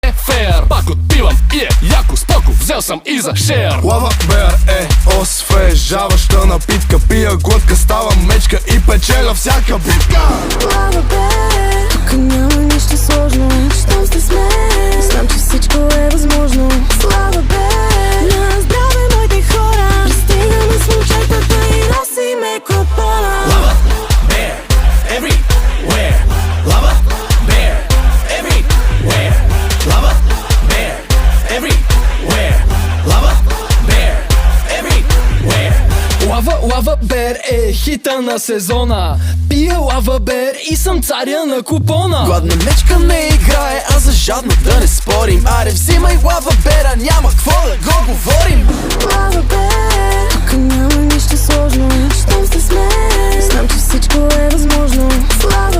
е фер. Пак отбивам и е яко, споко, взел съм и за шер. Лава бер е освежаваща напитка. Пия глътка, става мечка и печеля всяка битка. Лава бер, тук няма нищо сложно. Щом сте с мен, знам, че всичко е възможно. Слава бер, на здраве моите хора. Пристигаме с момчетата и носиме купона. Lava bear everywhere. Lava bear everywhere. Lava bear everywhere. Lava bear everywhere. Лава бер е хита на сезона. Пия лава бер и съм царя на купона. Гладна мечка не играе, а за жадно да не спорим. Аре взимай лава бера, няма какво да го говорим. Лава бер, тук няма нищо сложно. Щом сте с мен, знам, че всичко е възможно. Слава